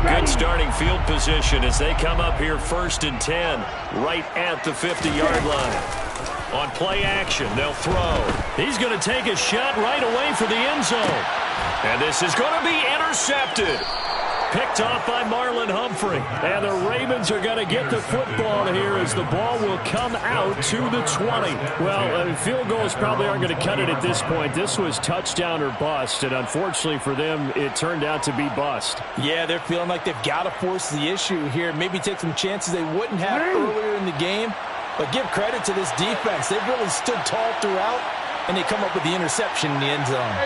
Speaker 1: Good starting field position as they come up here 1st and 10 right at the 50-yard line. On play action, they'll throw. He's going to take a shot right away for the end zone. And this is going to be intercepted. Picked off by Marlon Humphrey.
Speaker 5: And the Ravens are going to get the football here as the ball will come out to the 20. Well, field goals probably aren't going to cut it at this point. This was touchdown or bust, and unfortunately for them, it turned out to be bust.
Speaker 2: Yeah, they're feeling like they've got to force the issue here. Maybe take some chances they wouldn't have earlier in the game. But give credit to this defense. They've really stood tall throughout, and they come up with the interception in the end zone.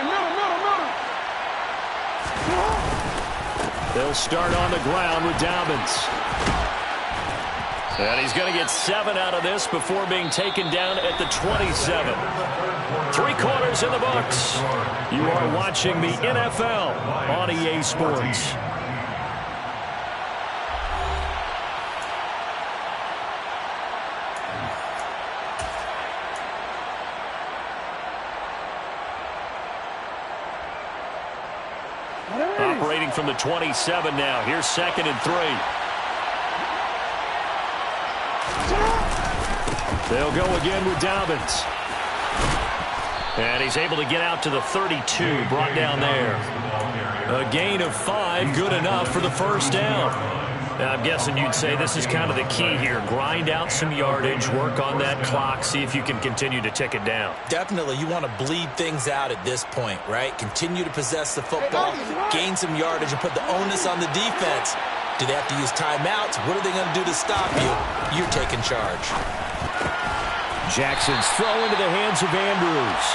Speaker 5: They'll start on the ground with Dobbins.
Speaker 1: And he's going to get 7 out of this before being taken down at the 27. 3 quarters in the books. You are watching the NFL on EA Sports. Operating from the 27 now. Here's 2nd and 3.
Speaker 5: They'll go again with Dobbins.
Speaker 1: And he's able to get out to the 32, brought down there. A gain of 5, good enough for the first down. Now, I'm guessing you'd say this is kind of the key here. Grind out some yardage, work on that clock, see if you can continue to tick it down.
Speaker 2: Definitely, you want to bleed things out at this point, right? Continue to possess the football, gain some yardage, and put the onus on the defense. Do they have to use timeouts? What are they going to do to stop you? You're taking charge.
Speaker 1: Jackson's throw into the hands of Andrews.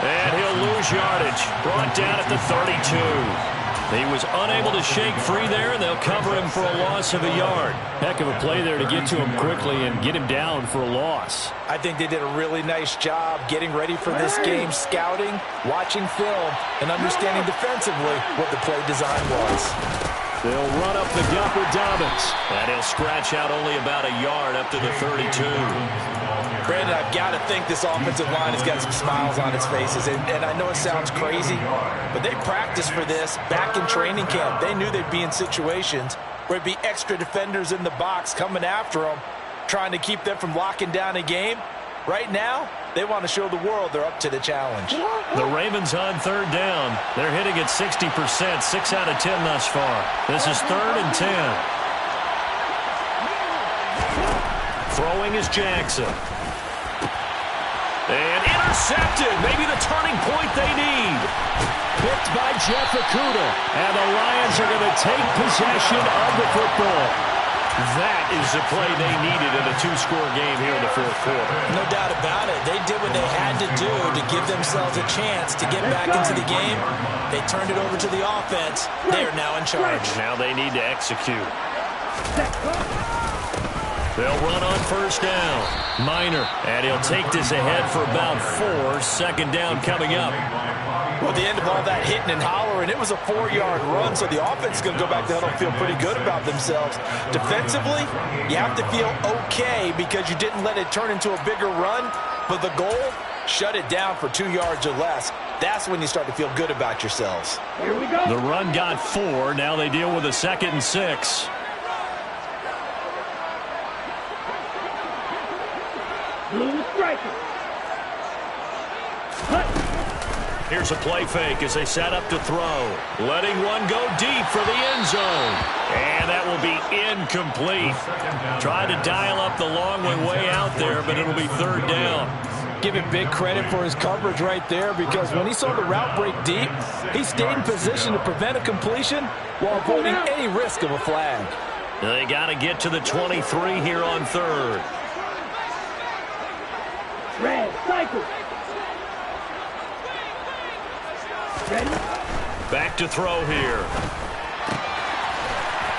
Speaker 1: And he'll lose yardage. Brought down at the 32. He was unable to shake free there, and they'll cover him for a loss of a yard. Heck of a play there to get to him quickly and get him down for a loss.
Speaker 2: I think they did a really nice job getting ready for this game, scouting, watching film, and understanding defensively what the play design was.
Speaker 1: They'll run up the gut with Dobbins. And he'll scratch out only about a yard up to the 32.
Speaker 2: Brandon, I've got to think this offensive line has got some smiles on its faces. And I know it sounds crazy, but they practiced for this back in training camp. They knew they'd be in situations where it'd be extra defenders in the box coming after them, trying to keep them from locking down a game. Right now, they want to show the world they're up to the challenge.
Speaker 1: The Ravens on third down. They're hitting at 60%, 6 out of 10 thus far. This is 3rd and 10. Throwing is Jackson. And intercepted. Maybe the turning point they need. Picked by Jeff Okudah. And the Lions are going to take possession of the football. That is the play they needed in a 2-score game here in the 4th quarter.
Speaker 2: No doubt about it. They did what they had to do to give themselves a chance to get back into the game. They turned it over to the offense. They are now in charge.
Speaker 1: Now they need to execute. They'll run on first down. Minor, and he'll take this ahead for about 4. Second down coming up.
Speaker 2: Well, at the end of all that hitting and hollering, it was a 4-yard run, so the offense is going to go back to huddle and feel pretty good about themselves. Defensively, you have to feel okay because you didn't let it turn into a bigger run, but the goal, shut it down for 2 yards or less. That's when you start to feel good about yourselves.
Speaker 4: Here we go.
Speaker 1: The run got 4. Now they deal with a 2nd and 6.
Speaker 4: Blue striker.
Speaker 1: Here's a play fake as they set up to throw. Letting one go deep for the end zone. And that will be incomplete. Tried to dial up the long way out there, but it'll be 3rd down.
Speaker 2: Give him big credit for his coverage right there because when he saw the route break deep, he stayed in position to prevent a completion while avoiding any risk of a flag.
Speaker 1: They got to get to the 23 here on 3rd.
Speaker 4: Red cycle. Ready?
Speaker 1: Back to throw here.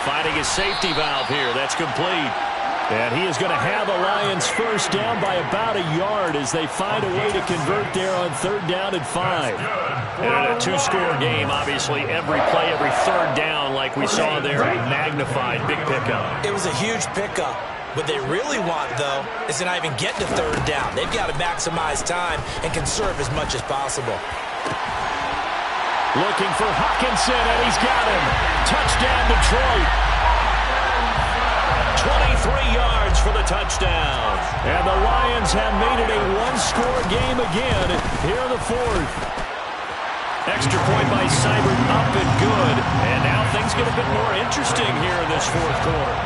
Speaker 1: Finding his safety valve here. That's complete. And he is going to have the Lions first down by about a yard as they find a way to convert there on 3rd down and 5. And in a 2-score game, obviously, every play, every 3rd down, like we saw there, magnified, big pickup.
Speaker 2: It was a huge pickup. What they really want, though, is to not even get to 3rd down. They've got to maximize time and conserve as much as possible.
Speaker 1: Looking for Hawkinson, and he's got him. Touchdown, Detroit. 23 yards for the touchdown. And the Lions have made it a 1-score game again here in the 4th. Extra point by Seibert, up and good. And now things get a bit more interesting here in this 4th quarter.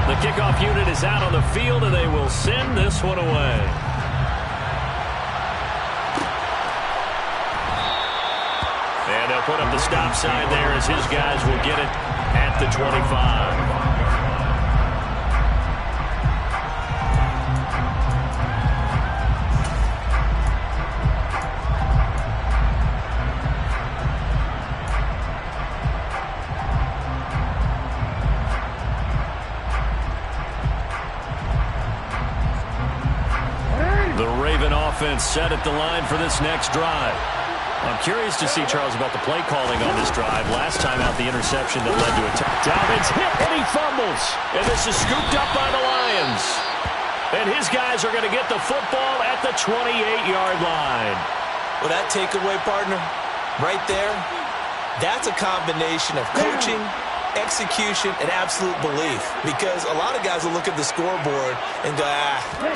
Speaker 1: The kickoff unit is out on the field, and they will send this one away. And they'll put up the stop sign there as his guys will get it at the 25. Offense set at the line for this next drive. I'm curious to see, Charles, about the play calling on this drive. Last time out, the interception that led to a Dobbins hit, and he fumbles. And this is scooped up by the Lions. And his guys are going to get the football at the 28-yard line.
Speaker 2: Well, that takeaway, partner, right there, that's a combination of coaching execution, and absolute belief. Because a lot of guys will look at the scoreboard and go,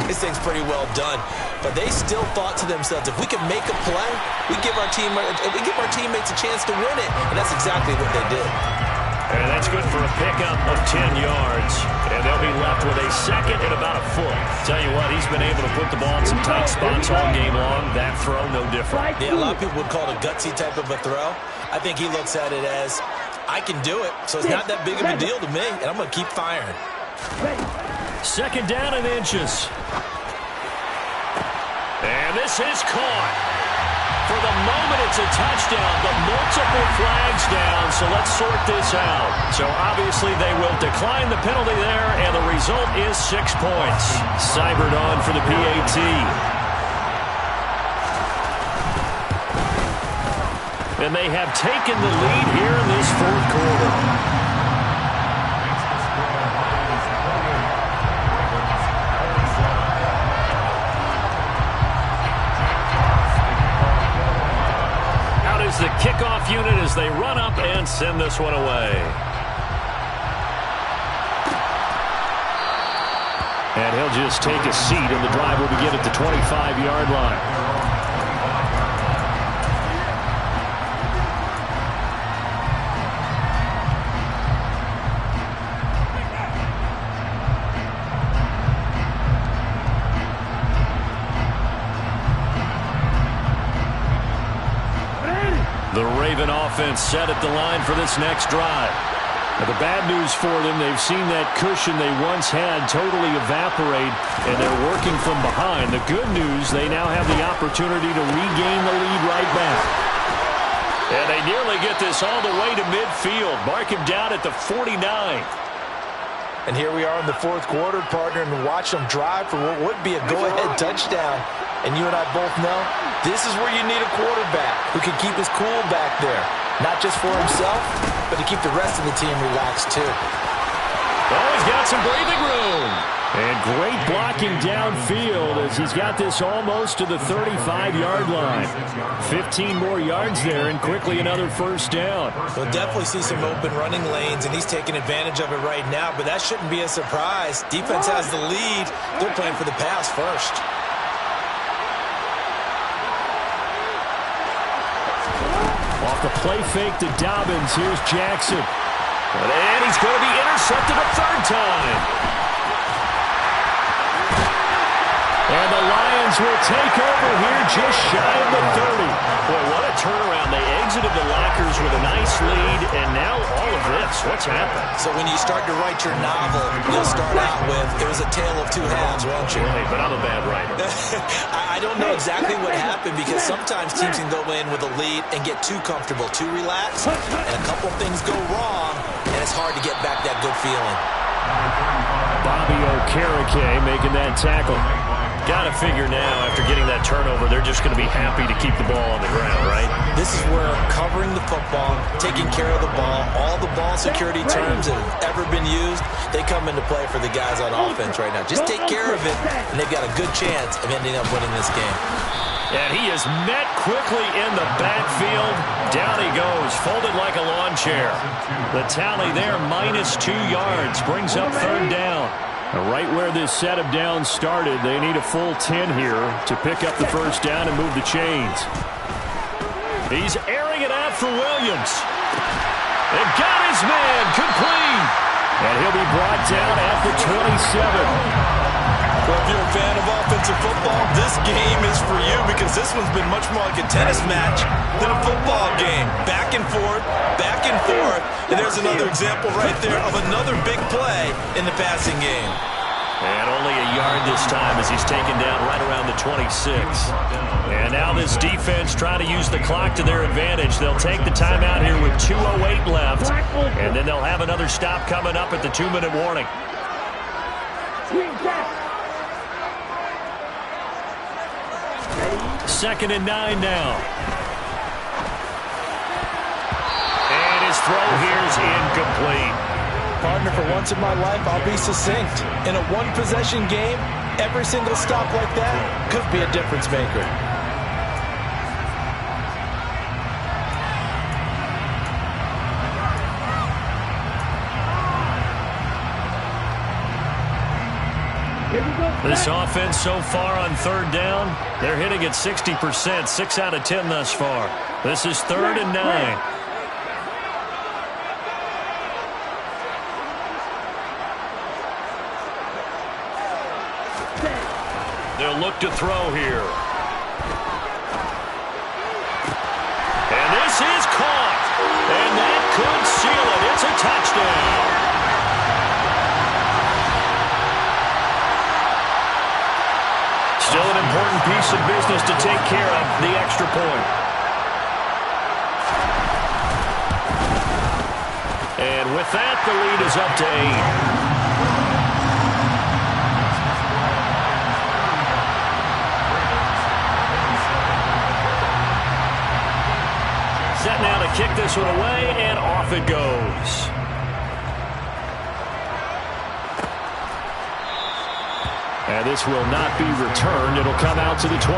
Speaker 2: this thing's pretty well done. But they still thought to themselves, if we can make a play, we give our teammates a chance to win it. And that's exactly what they did.
Speaker 1: And that's good for a pickup of 10 yards. And they'll be left with a second and about a foot. Tell you what, he's been able to put the ball in some tight spots all game long. That throw, no different.
Speaker 2: Yeah, a lot of people would call it a gutsy type of a throw. I think he looks at it as, I can do it, so it's not that big of a deal to me, and I'm going to keep firing.
Speaker 1: Second down and inches. And this is caught. For the moment, it's a touchdown, but multiple flags down, so let's sort this out. So obviously they will decline the penalty there, and the result is 6 points. Seibert on for the PAT. And they have taken the lead here in this fourth quarter. The kickoff unit as they run up and send this one away. And he'll just take a seat, and the drive will begin at the 25-yard line. The Raven offense set at the line for this next drive. Now, the bad news for them, they've seen that cushion they once had totally evaporate, and they're working from behind. The good news, they now have the opportunity to regain the lead right back. And they nearly get this all the way to midfield. Mark him down at the 49.
Speaker 2: And here we are in the fourth quarter, partner, and watch them drive for what would be a go-ahead touchdown. And you and I both know this is where you need a quarterback who can keep his cool back there. Not just for himself, but to keep the rest of the team relaxed too.
Speaker 1: Oh, he's got some breathing room. And great blocking downfield as he's got this almost to the 35-yard line. 15 more yards there and quickly another first down.
Speaker 2: We'll definitely see some open running lanes, and he's taking advantage of it right now, but that shouldn't be a surprise. Defense has the lead. They're playing for the pass first.
Speaker 1: Off the play fake to Dobbins. Here's Jackson. And he's going to be intercepted a third time. And the Lions will take over here just shy of the 30. Boy, what a turnaround. They exited the lockers with a nice lead, and now all of this. What's happened?
Speaker 2: So when you start to write your novel, you'll start out with, it was a tale of two halves, won't you?
Speaker 1: Hey, but I'm a bad writer.
Speaker 2: I don't know exactly what happened, because sometimes teams can go in with a lead and get too comfortable, too relaxed, and a couple things go wrong, and it's hard to get back that good feeling.
Speaker 1: Bobby Okereke making that tackle. Got to figure now, after getting that turnover, they're just going to be happy to keep the ball on the ground, right?
Speaker 2: This is where covering the football, taking care of the ball, all the ball security terms that have ever been used, they come into play for the guys on offense right now. Just take care of it, and they've got a good chance of ending up winning this game.
Speaker 1: And he is met quickly in the backfield. Down he goes, folded like a lawn chair. The tally there, -2 yards, brings up third down. Right where this set of downs started, they need a full 10 here to pick up the first down and move the chains. He's airing it out for Williams. And got his man complete. And he'll be brought down at the 27.
Speaker 2: Well, if you're a fan of offensive football, this game is for you, because this one's been much more like a tennis match than a football game. Back and forth, and there's another example right there of another big play in the passing game.
Speaker 1: And only a yard this time as he's taken down right around the 26. And now this defense trying to use the clock to their advantage. They'll take the timeout here with 2:08 left, and then they'll have another stop coming up at the 2-minute warning. Second and 9 now. And his throw here is incomplete.
Speaker 2: Partner, for once in my life, I'll be succinct. In a one-possession game, every single stop like that could be a difference maker.
Speaker 4: Here we go.
Speaker 1: This offense so far on third down, they're hitting at 60%, 6 out of 10 thus far. This is 3rd and 9. They'll look to throw here. And this is caught. And that could seal it. It's a touchdown. Still an important piece of business to take care of, the extra point. And with that, the lead is up to 8. Set now to kick this one away, and off it goes. And this will not be returned. It'll come out to the 25.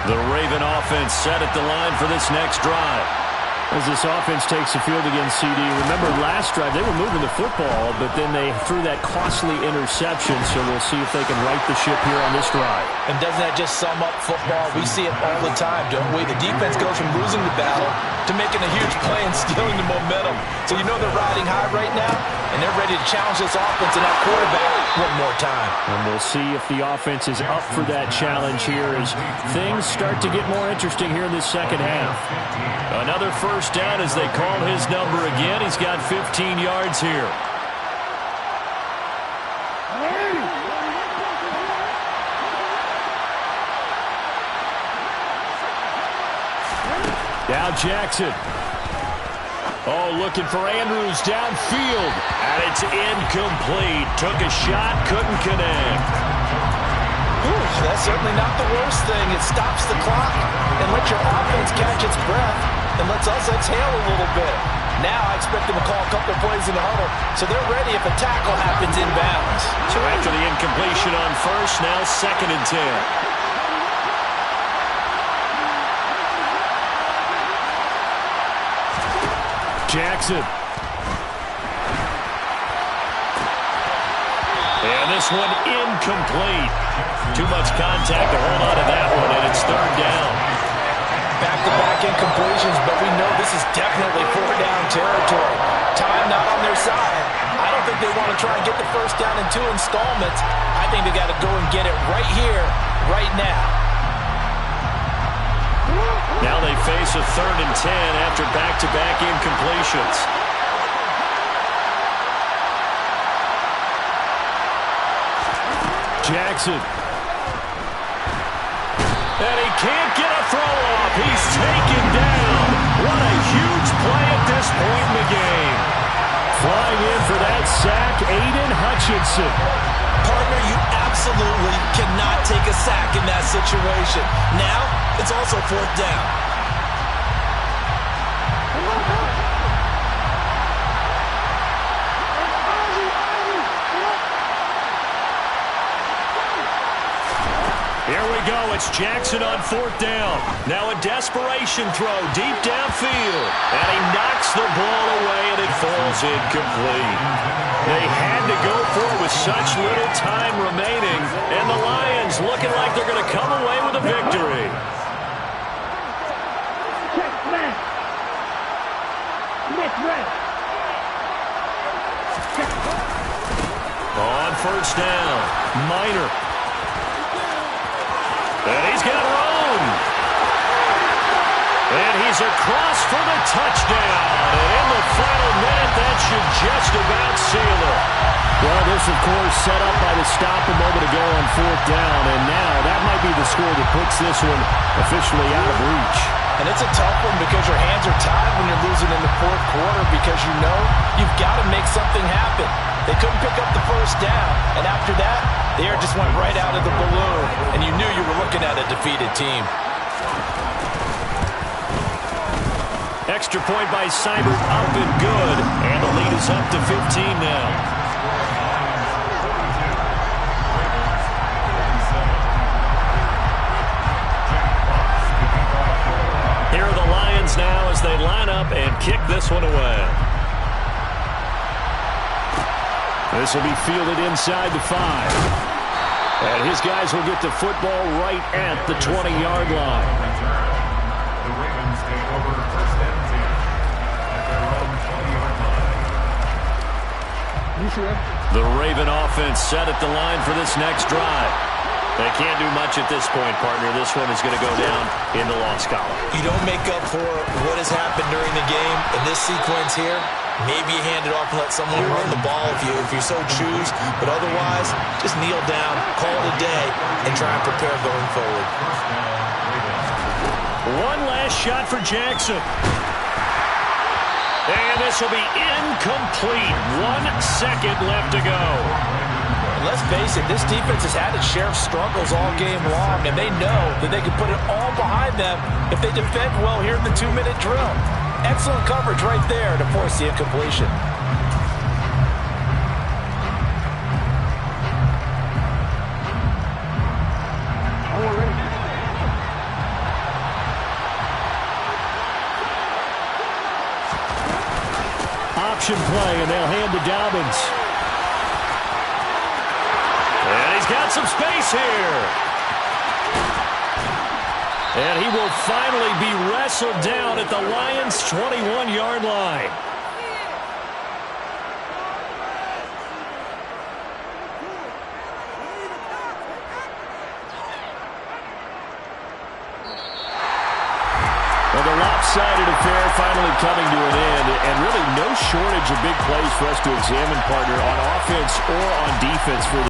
Speaker 1: The Raven offense set at the line for this next drive. As this offense takes the field against CD, remember last drive they were moving the football, but then they threw that costly interception, so we'll see if they can right the ship here on this drive.
Speaker 2: And doesn't that just sum up football? We see it all the time, don't we? The defense goes from losing the battle to making a huge play and stealing the momentum. So you know they're riding high right now, and they're ready to challenge this offense and that quarterback one more time.
Speaker 1: And we'll see if the offense is up for that challenge here as things start to get more interesting here in this second half. Another first down as they call his number again. He's got 15 yards here. Now Jackson. Oh, looking for Andrews downfield. And it's incomplete. Took a shot, couldn't connect.
Speaker 2: Ooh, that's certainly not the worst thing. It stops the clock and lets your offense catch its breath and lets us exhale a little bit. Now I expect them to call a couple of plays in the huddle, so they're ready if a tackle happens inbounds.
Speaker 1: So after the incompletion on first, now 2nd and 10. Jackson. And this one incomplete. Too much contact to hold on to that one, and it's 3rd down.
Speaker 2: Back-to-back incompletions, but we know this is definitely 4th-down territory. Time not on their side. I don't think they want to try and get the first down in 2 installments. I think they got to go and get it right here, right now.
Speaker 1: Now they face a 3rd and 10 after back-to-back incompletions. Jackson. And he can't get a throw off. He's taken down. What a huge play at this point in the game. Flying in for that sack, Aiden Hutchinson.
Speaker 2: Partner, you absolutely cannot take a sack in that situation. Now, it's also 4th down.
Speaker 1: Here we go. It's Jackson on 4th down. Now a desperation throw deep downfield. And he knocks the ball away, and it falls incomplete. They had to go for it with such little time remaining. And the Lions looking like they're going to come away with a victory.
Speaker 4: Check smash. Next round.
Speaker 1: On 1st down, Minor. And he's got room. And he's across for the touchdown. And in the final minute, that should just about seal it. Well, this, of course, set up by the stop a moment ago on 4th down. And now that might be the score that puts this one officially out of reach.
Speaker 2: And it's a tough one because your hands are tied when you're losing in the 4th quarter because you know you've got to make something happen. They couldn't pick up the first down, and after that, the air just went right out of the balloon, and you knew you were looking at a defeated team.
Speaker 1: Extra point by Seibert, up and good, and the lead is up to 15 now. as they line up and kick this one away.
Speaker 5: This will be fielded inside the 5. And his guys will get the football right at the 20-yard line.
Speaker 3: The Ravens take over first and 10 at their own 20-yard line.
Speaker 1: The Raven offense set at the line for this next drive. They can't do much at this point, partner. This one is going to go down in the loss column.
Speaker 2: You don't make up for what has happened during the game. In this sequence here, maybe you hand it off and let someone run the ball if you so choose. But otherwise, just kneel down, call it a day, and try and prepare going forward.
Speaker 1: One last shot for Jackson. And this will be incomplete. 1 second left to go.
Speaker 2: Let's face it, this defense has had its share of struggles all game long, and they know that they can put it all behind them if they defend well here in the 2-minute drill. Excellent coverage right there to force the incompletion.
Speaker 5: Option play, and they'll hand to Dobbins.
Speaker 1: And he's got some space here. And he will finally be wrestled down at the Lions' 21-yard line.
Speaker 5: Well, the lopsided affair finally coming to an end, and really no shortage of big plays for us to examine, partner, on offense or on defense for the